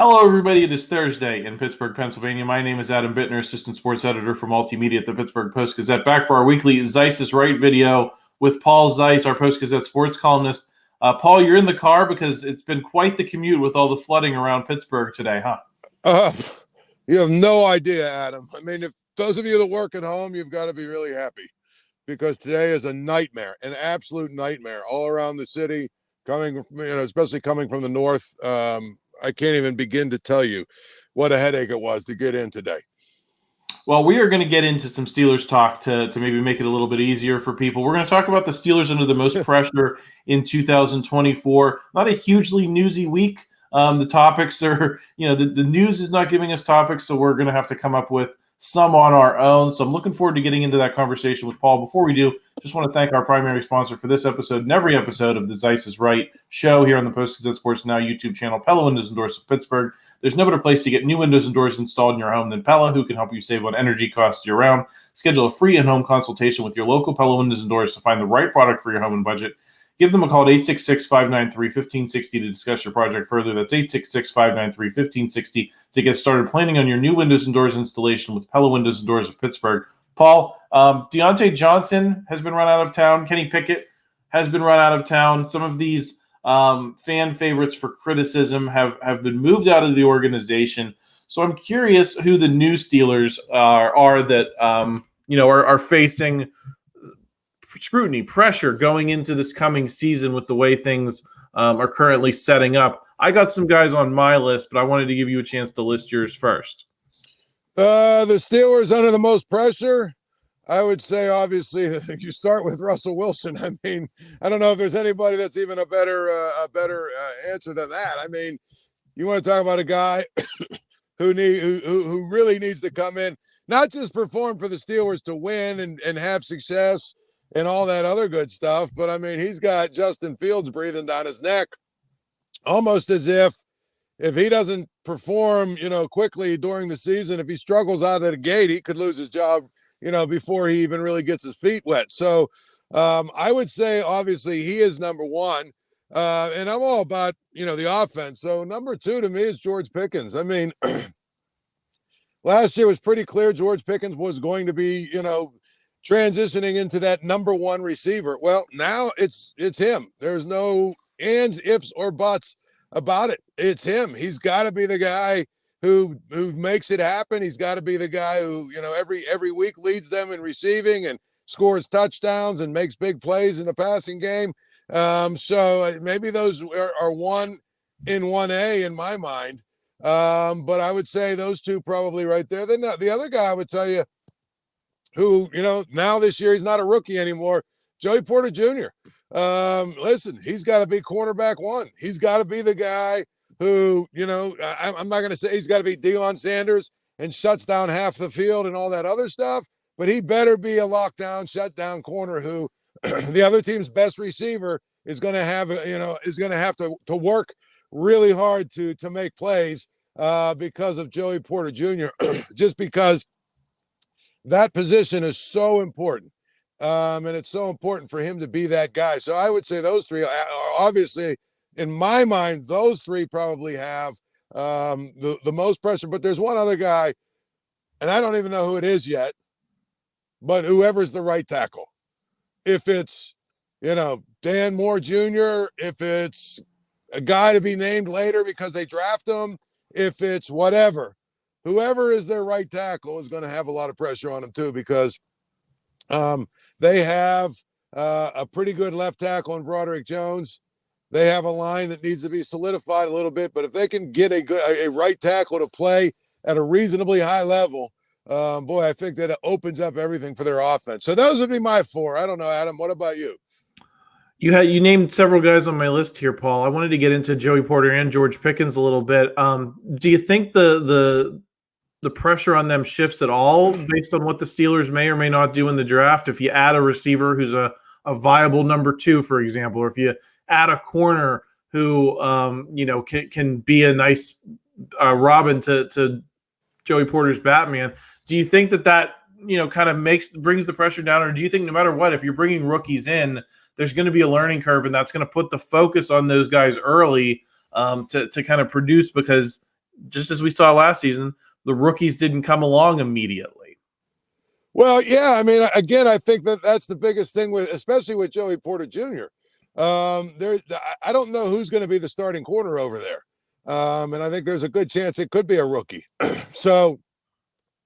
Hello, everybody. It is Thursday in Pittsburgh, Pennsylvania. My name is Adam Bittner, assistant sports editor for multimedia at the Pittsburgh Post-Gazette. Back for our weekly Zeise is Right video with Paul Zeise, our Post-Gazette sports columnist. Paul, you're in the car because it's been quite the commute with all the flooding around Pittsburgh today, huh? You have no idea, Adam. I mean, if those of you that work at home, you've got to be really happy because today is a nightmare, an absolute nightmare all around the city, especially coming from the north. I can't even begin to tell you what a headache it was to get in today. Well, we are going to get into some Steelers talk to maybe make it a little bit easier for people. We're going to talk about the Steelers under the most pressure in 2024. Not a hugely newsy week. The topics are, the news is not giving us topics, so we're going to have to come up with some on our own. So I'm looking forward to getting into that conversation with Paul. Before we do, just want to thank our primary sponsor for this episode and every episode of the Zeise is Right show here on the Post-Gazette Sports Now YouTube channel, Pella Windows and Doors of Pittsburgh. There's no better place to get new windows and doors installed in your home than Pella, who can help you save on energy costs year-round. Schedule a free in-home consultation with your local Pella Windows and Doors to find the right product for your home and budget. Give them a call at 866-593-1560 to discuss your project further. That's 866-593-1560 to get started planning on your new windows and doors installation with Pella Windows and Doors of Pittsburgh. Paul, Deontay Johnson has been run out of town. Kenny Pickett has been run out of town. Some of these fan favorites for criticism have been moved out of the organization. So I'm curious who the new Steelers are that are facing scrutiny, pressure going into this coming season with the way things are currently setting up. I got some guys on my list, but I wanted to give you a chance to list yours first. The Steelers under the most pressure, I would say, obviously, you start with Russell Wilson. I mean, I don't know if there's anybody that's even a better answer than that. I mean, you want to talk about a guy who really needs to come in, not just perform for the Steelers to win and have success and all that other good stuff, but I mean, he's got Justin Fields breathing down his neck, almost as if he doesn't perform, quickly during the season, if he struggles out of the gate, he could lose his job, before he even really gets his feet wet. So I would say, obviously, he is number one. And I'm all about, the offense. So number two to me is George Pickens. I mean, last year was pretty clear George Pickens was going to be, transitioning into that number one receiver. Well, now it's him. There's no ands, ifs, or buts about it. It's him. He's got to be the guy who makes it happen. He's got to be the guy who, every week leads them in receiving and scores touchdowns and makes big plays in the passing game. So maybe those are 1 in 1A in my mind. But I would say those two probably right there. Then the other guy I would tell you, who, now this year he's not a rookie anymore, Joey Porter Jr. Listen, he's got to be cornerback one. He's got to be the guy who, I'm not going to say he's got to be Deion Sanders and shuts down half the field and all that other stuff, but he better be a lockdown, shutdown corner who the other team's best receiver is going to have, to work really hard to make plays because of Joey Porter Jr., just because that position is so important. And it's so important for him to be that guy. So I would say those three are obviously, in my mind, those three probably have the most pressure. But there's one other guy, and I don't even know who it is yet, but whoever's the right tackle. If it's, Dan Moore Jr., if it's a guy to be named later because they draft him, if it's whatever, whoever is their right tackle is going to have a lot of pressure on them too, because they have a pretty good left tackle in Broderick Jones. They have a line that needs to be solidified a little bit, but if they can get a right tackle to play at a reasonably high level, boy, I think that it opens up everything for their offense. So those would be my four. I don't know, Adam. What about you? You named several guys on my list here, Paul. I wanted to get into Joey Porter and George Pickens a little bit. Do you think the pressure on them shifts at all based on what the Steelers may or may not do in the draft? If you add a receiver who's a viable number two, for example, or if you add a corner who can be a nice Robin to Joey Porter's Batman, do you think that kind of brings the pressure down, or do you think no matter what, if you're bringing rookies in, there's going to be a learning curve, and that's going to put the focus on those guys early to kind of produce, because just as we saw last season, the rookies didn't come along immediately. Well, yeah, I mean, again, I think that's the biggest thing especially with Joey Porter Jr. I don't know who's going to be the starting corner over there. And I think there's a good chance it could be a rookie. So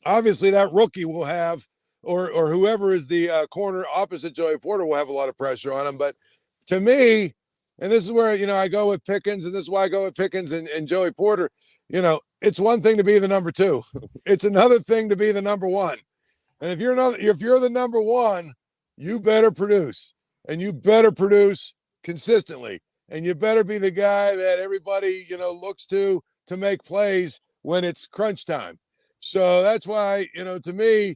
obviously that rookie will have, or whoever is the corner opposite Joey Porter will have a lot of pressure on him. But to me, and this is where, I go with Pickens, and this is why I go with Pickens and Joey Porter, it's one thing to be the number 2. It's another thing to be the number 1. And if you're the number 1, you better produce, and you better produce consistently, and you better be the guy that everybody, looks to make plays when it's crunch time. So that's why, to me,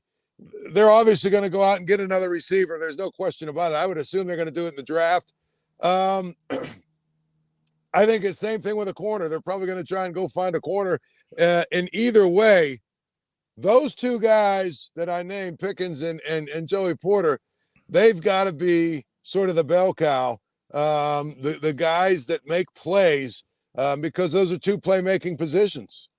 they're obviously going to go out and get another receiver. There's no question about it. I would assume they're going to do it in the draft. I think it's the same thing with a corner. They're probably going to try and go find a corner. In either way, those two guys that I named, Pickens and Joey Porter, they've got to be sort of the bell cow, the guys that make plays, because those are two playmaking positions.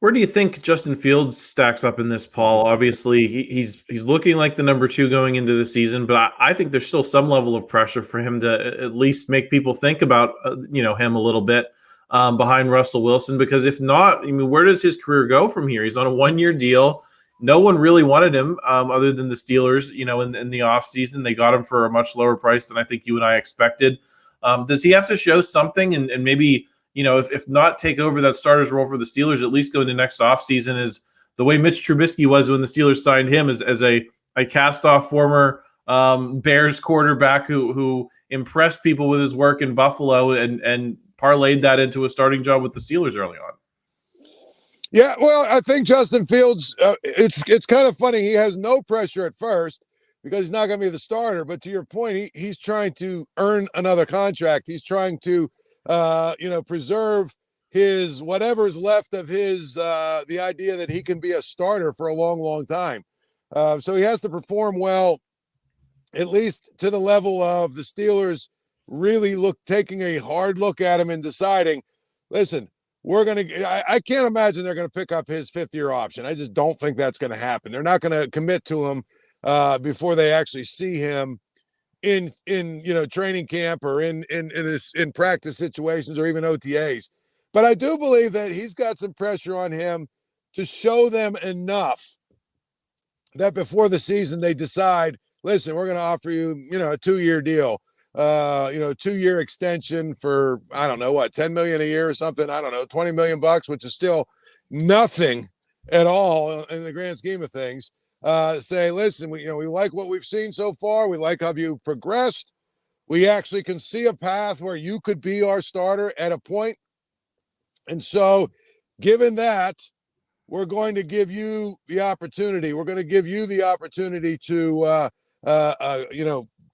Where do you think Justin Fields stacks up in this, Paul? Obviously, he's looking like the number 2 going into the season, but I think there's still some level of pressure for him to at least make people think about him a little bit behind Russell Wilson, because if not, I mean, where does his career go from here? He's on a 1-year deal. No one really wanted him other than the Steelers, in the offseason. They got him for a much lower price than I think you and I expected. Does he have to show something and maybe – if not take over that starter's role for the Steelers, at least go into next offseason is the way Mitch Trubisky was when the Steelers signed him as a cast-off former Bears quarterback who impressed people with his work in Buffalo and parlayed that into a starting job with the Steelers early on. Yeah, well, I think Justin Fields, it's kind of funny. He has no pressure at first because he's not going to be the starter. But to your point, he's trying to earn another contract. He's trying to preserve his whatever's left of his the idea that he can be a starter for a long, long time. So he has to perform well, at least to the level of the Steelers really taking a hard look at him and deciding, listen, I can't imagine they're going to pick up his 5th-year option. I just don't think that's going to happen. They're not going to commit to him before they actually see him in training camp or in practice situations or even OTAs. But I do believe that he's got some pressure on him to show them enough that before the season they decide, listen, we're going to offer you, a 2-year deal, 2-year extension for, I don't know what, $10 million a year or something. I don't know, $20 million, which is still nothing at all in the grand scheme of things. Say, listen, we like what we've seen so far. We like how you progressed. We actually can see a path where you could be our starter at a point. And so given that, we're going to give you the opportunity. We're going to give you the opportunity to,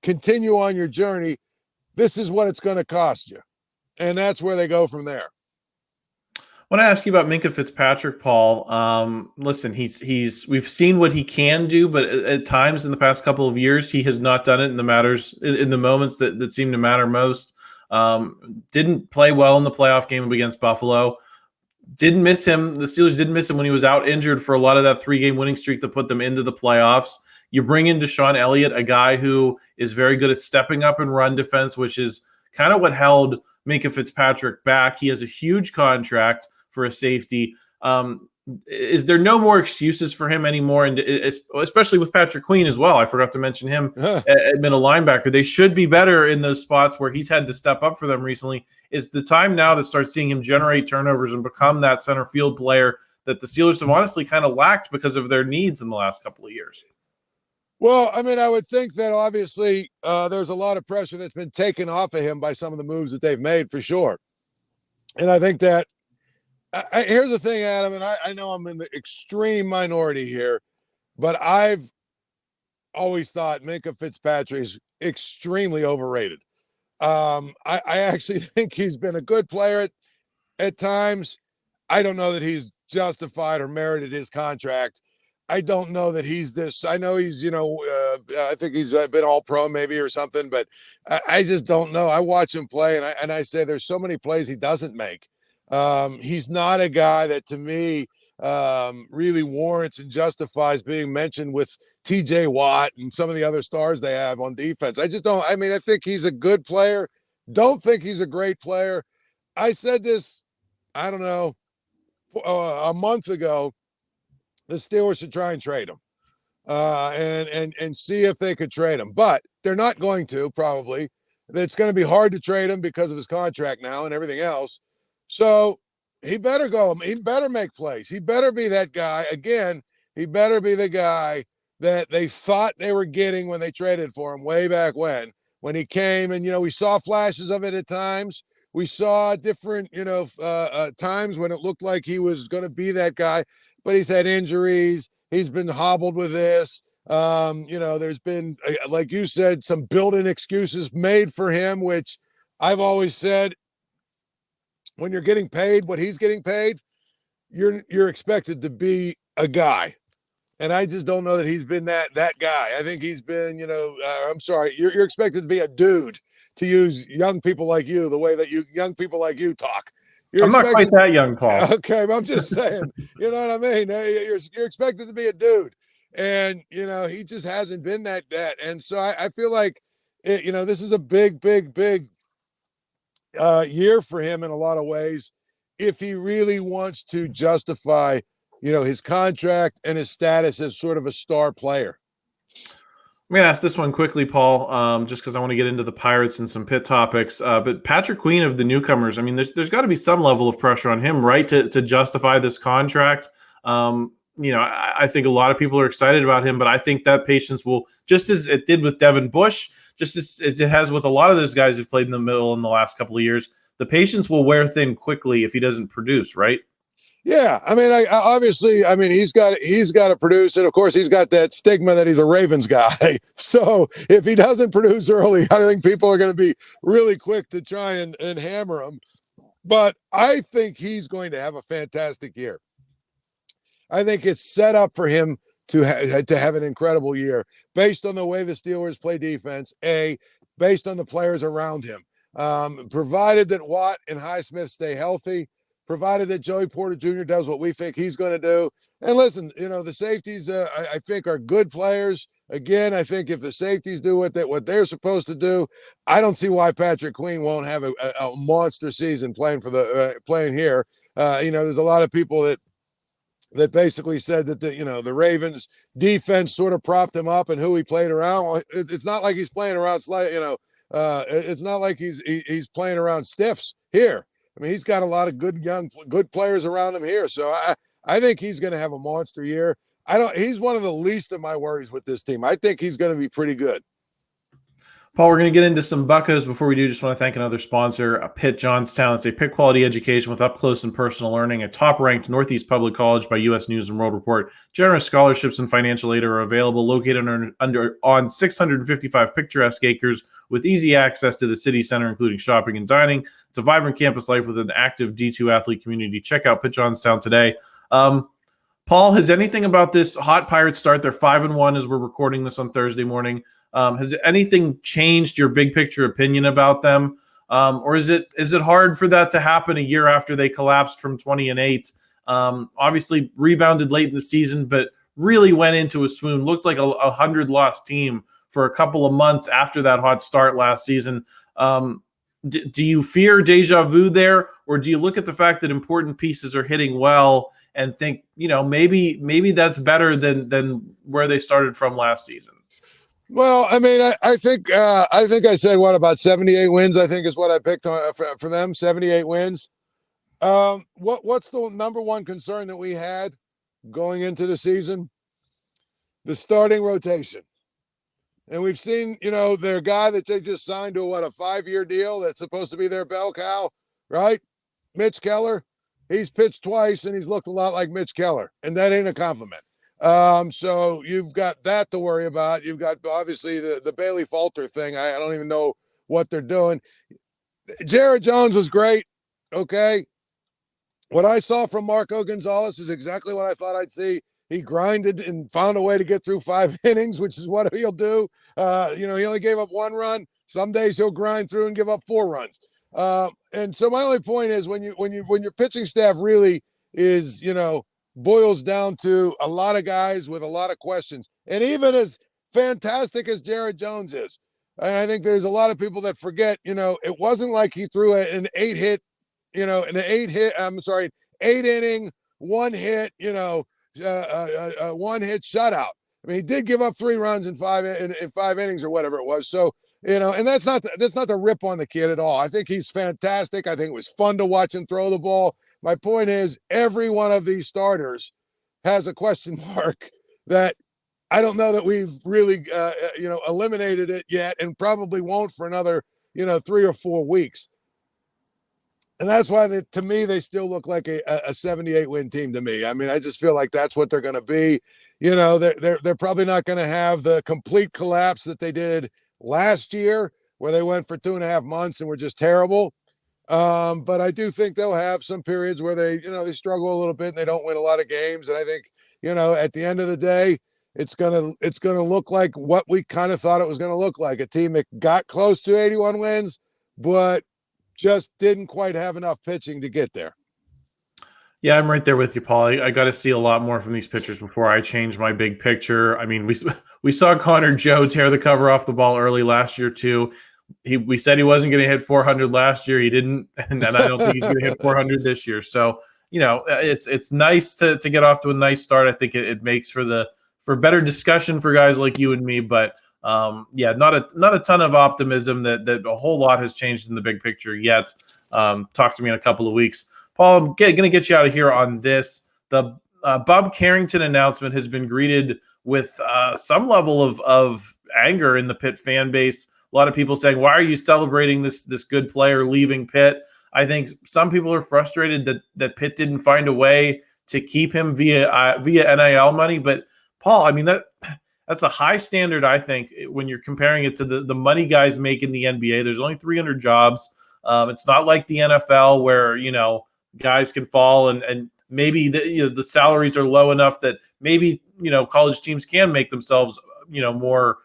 continue on your journey. This is what it's going to cost you. And that's where they go from there. I want to ask you about Minkah Fitzpatrick, Paul. Listen, we've seen what he can do, but at times in the past couple of years, he has not done it in the moments that seem to matter most. Didn't play well in the playoff game against Buffalo. Didn't miss him. The Steelers didn't miss him when he was out injured for a lot of that 3-game winning streak that put them into the playoffs. You bring in DeShon Elliott, a guy who is very good at stepping up and run defense, which is kind of what held Minkah Fitzpatrick back. He has a huge contract for a safety. Is there no more excuses for him anymore? And especially with Patrick Queen as well. I forgot to mention him at middle linebacker. They should be better in those spots where he's had to step up for them recently. Is the time now to start seeing him generate turnovers and become that center field player that the Steelers have honestly kind of lacked because of their needs in the last couple of years? Well, I mean, I would think that obviously there's a lot of pressure that's been taken off of him by some of the moves that they've made for sure. And I think that here's the thing, Adam, and I know I'm in the extreme minority here, but I've always thought Minkah Fitzpatrick is extremely overrated. I actually think he's been a good player at times. I don't know that he's justified or merited his contract. I don't know that he's this. I know he's, I think he's been all pro maybe or something, but I just don't know. I watch him play and I say there's so many plays he doesn't make. He's not a guy that, to me, really warrants and justifies being mentioned with TJ Watt and some of the other stars they have on defense. I just don't. I mean, I think he's a good player. Don't think he's a great player. I said this, I don't know, a month ago. The Steelers should try and trade him, and see if they could trade him. But they're not going to, probably. It's going to be hard to trade him because of his contract now and everything else. So he better go. He better make plays. He better be that guy. Again, he better be the guy that they thought they were getting when they traded for him way back when he came. And, we saw flashes of it at times. We saw different, times when it looked like he was going to be that guy. But he's had injuries. He's been hobbled with this. There's been, like you said, some built-in excuses made for him, which I've always said, when you're getting paid what he's getting paid, you're expected to be a guy. And I just don't know that he's been that guy. I think he's been, I'm sorry, you're expected to be a dude, to use young people like you, the way that young people like you talk. I'm not quite that young, Paul. Okay, but I'm just saying, you know what I mean? You're expected to be a dude. And, he just hasn't been that. And so I feel like, this is a big year for him in a lot of ways, if he really wants to justify, his contract and his status as sort of a star player. I'm going to ask this one quickly, Paul, just because I want to get into the Pirates and some Pitt topics. But Patrick Queen of the newcomers, I mean, there's got to be some level of pressure on him, right, to justify this contract. I think a lot of people are excited about him, but I think that patience will, just as it did with Devin Bush, just as it has with a lot of those guys who've played in the middle in the last couple of years, the patience will wear thin quickly if he doesn't produce, right? Yeah, I mean, he's got to produce, and of course, he's got that stigma that he's a Ravens guy. So if he doesn't produce early, I think people are going to be really quick to try and hammer him. But I think he's going to have a fantastic year. I think it's set up for him to have an incredible year based on the way the Steelers play defense. Based on the players around him, provided that Watt and Highsmith stay healthy. Provided that Joey Porter Jr. does what we think he's going to do. And listen, the safeties, I think, are good players. Again, I think if the safeties do what they're supposed to do, I don't see why Patrick Queen won't have a monster season playing here. There's a lot of people that basically said that the Ravens defense sort of propped him up and who he played around. Well, it's not like he's playing around it's not like he's playing around stiffs here. I mean, he's got a lot of good players around him here. So I think he's going to have a monster year. He's one of the least of my worries with this team. I think he's going to be pretty good. Paul, we're going to get into some Buccos. Before we do, just want to thank another sponsor, Pitt Johnstown. It's a Pitt quality education with up-close and personal learning. A top-ranked Northeast Public College by U.S. News and World Report. Generous scholarships and financial aid are available, located on 655 picturesque acres with easy access to the city center, including shopping and dining. It's a vibrant campus life with an active D2 athlete community. Check out Pitt Johnstown today. Paul, has anything about this hot Pirates start? They're 5-1 as we're recording this on Thursday morning. Has anything changed your big picture opinion about them? Or is it hard for that to happen a year after they collapsed from 20-8? Obviously rebounded late in the season, but really went into a swoon, looked like a 100-loss team for a couple of months after that hot start last season. Do you fear deja vu there, or do you look at the fact that important pieces are hitting well and think, maybe that's better than where they started from last season? Well, I mean, I think I said about 78 wins, I think is what I picked for them, 78 wins. What's the number one concern that we had going into the season? The starting rotation. And we've seen, their guy that they just signed to a 5-year deal that's supposed to be their bell cow, right? Mitch Keller. He's pitched twice and he's looked a lot like Mitch Keller, and that ain't a compliment. So you've got that to worry about. You've got obviously the Bailey Falter thing. I don't even know what they're doing. Jared Jones was great. Okay. What I saw from Marco Gonzales is exactly what I thought I'd see. He grinded and found a way to get through 5 innings, which is what he'll do. He only gave up 1 run. Some days he'll grind through and give up 4 runs. And so my only point is when your pitching staff really is, boils down to a lot of guys with a lot of questions. And even as fantastic as Jared Jones is, I think there's a lot of people that forget, it wasn't like he threw an 8 inning, 1 hit, one hit shutout. I mean, he did give up 3 runs in 5 innings or whatever it was. So, and that's not the rip on the kid at all. I think he's fantastic. I think it was fun to watch him throw the ball. My point is every one of these starters has a question mark that I don't know that we've really, eliminated it yet, and probably won't for another, 3 or 4 weeks. And that's why, to me, they still look like a 78-win team to me. I mean, I just feel like that's what they're going to be. They're probably not going to have the complete collapse that they did last year, where they went for 2.5 months and were just terrible. But I do think they'll have some periods where they struggle a little bit and they don't win a lot of games. And I think, at the end of the day, it's gonna look like what we kind of thought it was going to look like, a team that got close to 81 wins, but just didn't quite have enough pitching to get there. Yeah, I'm right there with you, Paul. I got to see a lot more from these pitchers before I change my big picture. I mean, we saw Connor Joe tear the cover off the ball early last year too. We said he wasn't going to hit 400 last year. He didn't, and I don't think he's going to hit 400 this year. So, it's nice to get off to a nice start. I think it makes for better discussion for guys like you and me. But not a ton of optimism that a whole lot has changed in the big picture yet. Talk to me in a couple of weeks. Paul, I'm going to get you out of here on this. The Bub Carrington announcement has been greeted with some level of anger in the Pitt fan base. A lot of people saying, why are you celebrating this good player leaving Pitt? I think some people are frustrated that Pitt didn't find a way to keep him via NIL money. But, Paul, I mean, that's a high standard, I think, when you're comparing it to the money guys make in the NBA. There's only 300 jobs. It's not like the NFL where, guys can fall and maybe the salaries are low enough that maybe college teams can make themselves more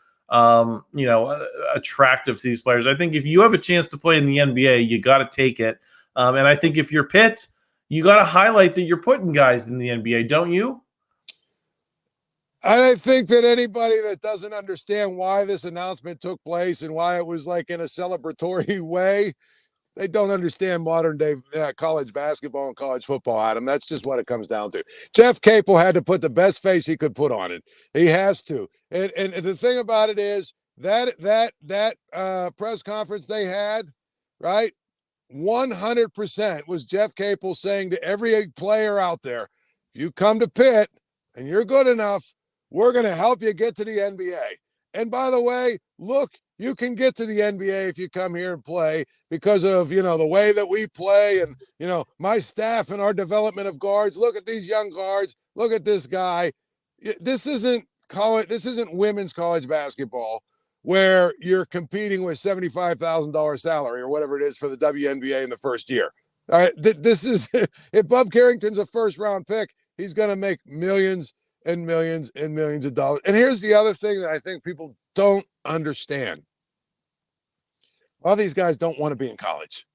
attractive to these players. I think if you have a chance to play in the NBA, you got to take it. And I think if you're Pitt, you got to highlight that you're putting guys in the NBA, don't you? I think that anybody that doesn't understand why this announcement took place and why it was like in a celebratory way, they don't understand modern day college basketball and college football, Adam. That's just what it comes down to. Jeff Capel had to put the best face he could put on it. He has to. And the thing about it is that press conference they had, right? 100% was Jeff Capel saying to every player out there, if you come to Pitt and you're good enough, we're going to help you get to the NBA. And by the way, look, you can get to the NBA if you come here and play because of, the way that we play and, my staff and our development of guards. Look at these young guards. Look at this guy. This isn't women's college basketball where you're competing with $75,000 salary or whatever it is for the WNBA in the first year. All right. This is, if Bub Carrington's a first round pick, he's going to make millions and millions and millions of dollars. And here's the other thing that I think people don't understand. All these guys don't want to be in college.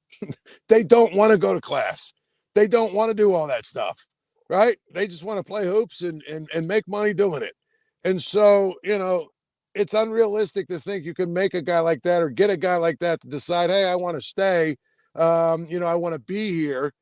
They don't want to go to class. They don't want to do all that stuff, right? They just want to play hoops and make money doing it. And so, it's unrealistic to think you can make a guy like that or get a guy like that to decide, hey, I want to stay. I want to be here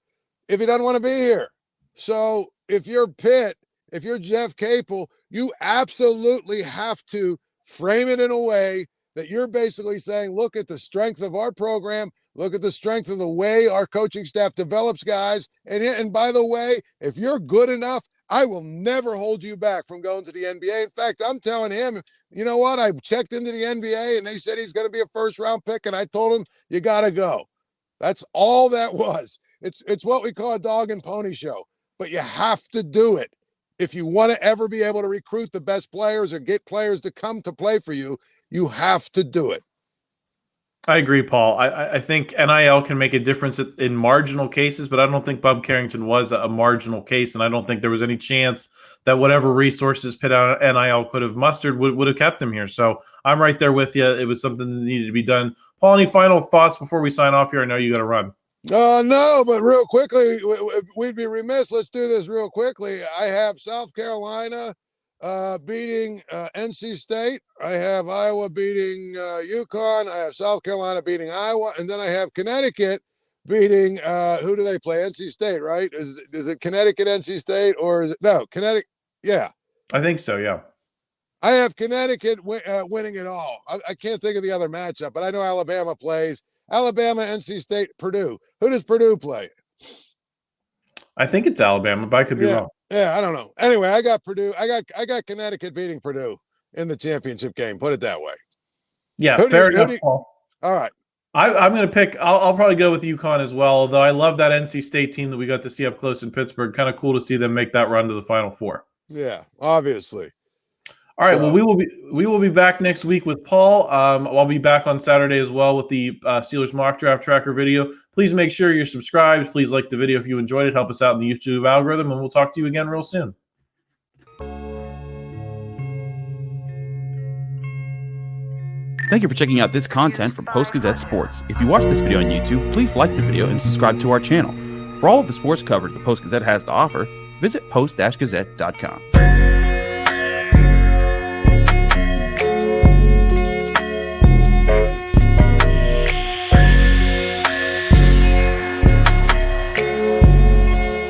if he doesn't want to be here. So if you're Pitt, if you're Jeff Capel, you absolutely have to frame it in a way that you're basically saying, look at the strength of our program, look at the strength of the way our coaching staff develops guys. And by the way, if you're good enough, I will never hold you back from going to the NBA. In fact, I'm telling him, you know what? I checked into the NBA and they said he's going to be a first round pick. And I told him, you got to go. That's all that was. It's what we call a dog and pony show, but you have to do it. If you want to ever be able to recruit the best players or get players to come to play for you, you have to do it. I agree, Paul. I think NIL can make a difference in marginal cases, but I don't think Bub Carrington was a marginal case, and I don't think there was any chance that whatever resources Pitt NIL could have mustered would have kept him here. So I'm right there with you. It was something that needed to be done. Paul, any final thoughts before we sign off here? I know you got to run. No, but real quickly, we'd be remiss. Let's do this real quickly. I have South Carolina beating NC State. I have Iowa beating UConn. I have South Carolina beating Iowa, and then I have Connecticut beating who do they play? NC State, right? Is it Connecticut, NC State, or is it no Connecticut? Yeah, I think so. Yeah, I have Connecticut winning it all. I can't think of the other matchup, but I know Alabama plays. Alabama, NC State, Purdue. Who does Purdue play? I think it's Alabama, but I could be wrong. Yeah, I don't know. Anyway, I got Purdue. I got Connecticut beating Purdue in the championship game. Put it that way. Yeah, fair enough, Paul. All right. I'm going to pick – I'll probably go with UConn as well, although I love that NC State team that we got to see up close in Pittsburgh. Kind of cool to see them make that run to the Final Four. Yeah, obviously. All right, well, we will be back next week with Paul. I'll be back on Saturday as well with the Steelers mock draft tracker video. Please make sure you're subscribed. Please like the video if you enjoyed it. Help us out in the YouTube algorithm, and we'll talk to you again real soon. Thank you for checking out this content from Post-Gazette Sports. If you watch this video on YouTube, please like the video and subscribe to our channel. For all of the sports coverage the Post-Gazette has to offer, visit post-gazette.com.